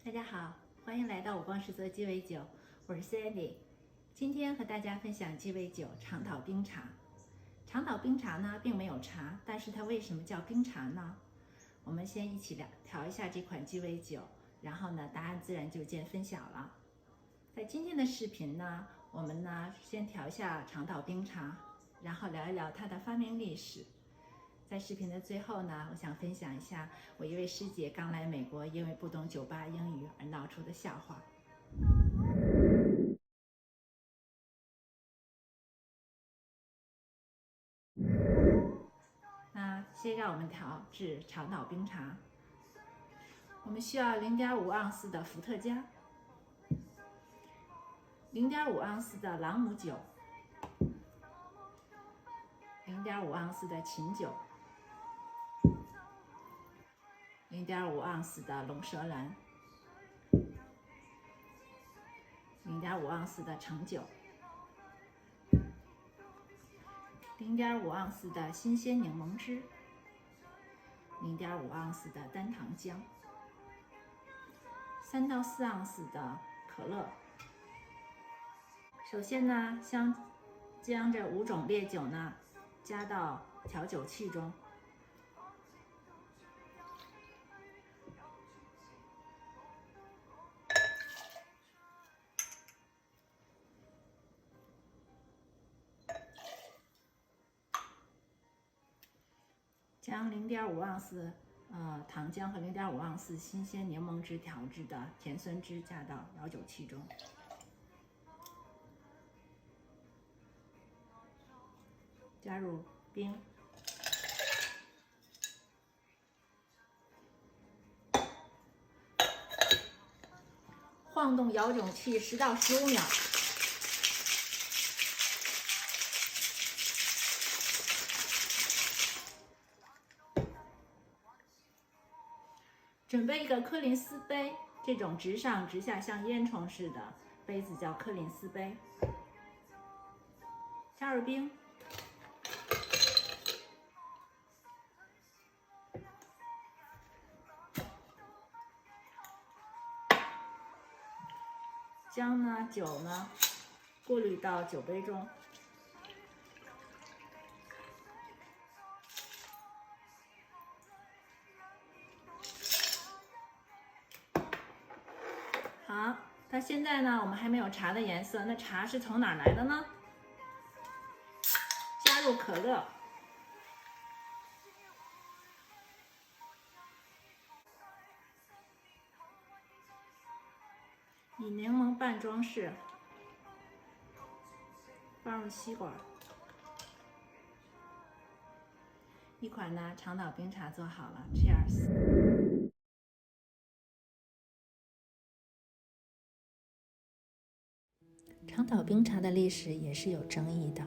大家好，欢迎来到五光十色鸡尾酒，我是 Sandy。今天和大家分享鸡尾酒长岛冰茶。长岛冰茶呢，并没有茶，但是它为什么叫冰茶呢？我们先一起调一下这款鸡尾酒，然后呢，答案自然就见分晓了。在今天的视频呢，我们呢先调一下长岛冰茶，然后聊一聊它的发明历史。在视频的最后呢，我想分享一下我一位师姐刚来美国，因为不懂酒吧英语而闹出的笑话。那先让我们调制长岛冰茶。我们需要0.5盎司的伏特加，0.5盎司的朗姆酒，0.5盎司的琴酒，0.5盎司的龙舌兰，0.5盎司的橙酒，0.5盎司的新鲜柠檬汁，0.5盎司的单糖浆，3到4盎司的可乐。首先呢，将这5种烈酒呢加到调酒器中，将0.5盎司糖浆和0.5盎司新鲜柠檬汁调制的甜酸汁加到调酒器中，加入冰，晃动摇酒器10到15秒。准备一个柯林斯杯，这种直上直下像烟囱似的杯子叫柯林斯杯。加入冰，将酒过滤到酒杯中。好，它现在呢，我们还没有茶的颜色，那茶是从哪儿来的呢？加入可乐，以柠檬瓣装饰，放入吸管。一款长岛冰茶做好了 ，Cheers！长岛冰茶的历史也是有争议的。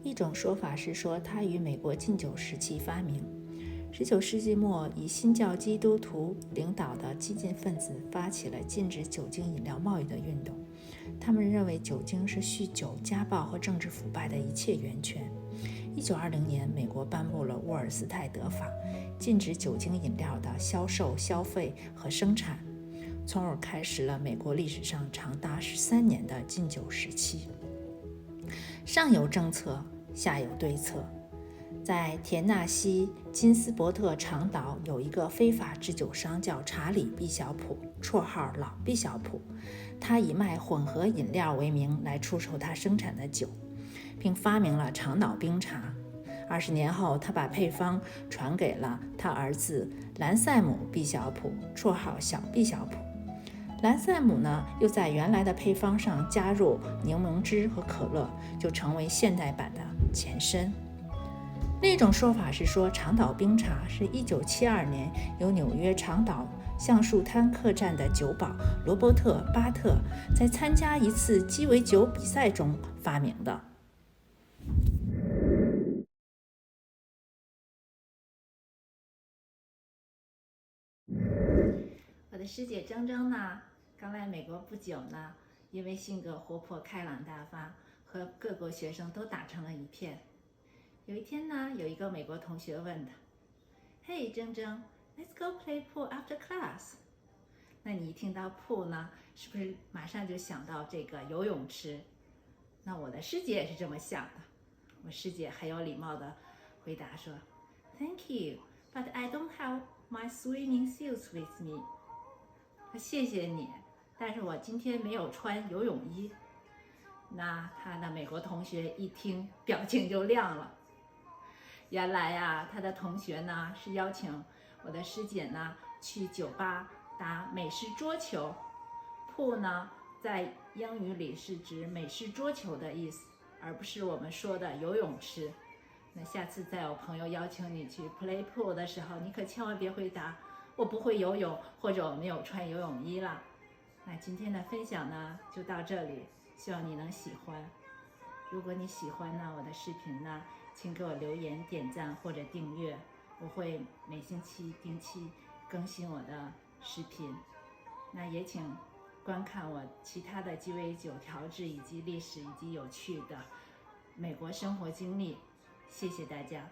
一种说法是说它于美国禁酒时期发明。19世纪末，以新教基督徒领导的激进分子发起了禁止酒精饮料贸易的运动。他们认为酒精是酗酒、家暴和政治腐败的一切源泉。1920年，美国颁布了沃尔斯泰德法，禁止酒精饮料的销售、消费和生产。从而开始了美国历史上长达13年的禁酒时期。上有政策，下有对策。在田纳西金斯伯特长岛有一个非法制酒商叫查理·毕晓普，绰号老毕晓普。他以卖混合饮料为名来出售他生产的酒，并发明了长岛冰茶。20年后，他把配方传给了他儿子兰塞姆·毕晓普，绰号小毕晓普。兰塞姆又在原来的配方上加入柠檬汁和可乐，就成为现代版的前身。另一种说法是说，长岛冰茶是1972年由纽约长岛橡树滩客栈的酒保罗伯特·巴特在参加一次鸡尾酒比赛中发明的。我的师姐铮铮刚来美国不久因为性格活泼开朗大方，和各国学生都打成了一片。有一天有一个美国同学问他：“Hey，铮铮 ，Let's go play pool after class。” 那你一听到 pool 呢，是不是马上就想到这个游泳池？那我的师姐也是这么想的。我师姐很有礼貌的回答说 ：“Thank you, but I don't have my swimming suits with me。”谢谢你，但是我今天没有穿游泳衣。那他的美国同学一听，表情就亮了。原来呀，他的同学呢是邀请我的师姐呢去酒吧打美式桌球。pool 呢，在英语里是指美式桌球的意思，而不是我们说的游泳池。那下次再有朋友邀请你去 play pool 的时候，你可千万别回答我不会游泳，或者我没有穿游泳衣啦。那今天的分享呢就到这里，希望你能喜欢。如果你喜欢呢我的视频呢，请给我留言、点赞或者订阅，我会每星期定期更新我的视频。那也请观看我其他的鸡尾酒调制以及历史以及有趣的美国生活经历。谢谢大家。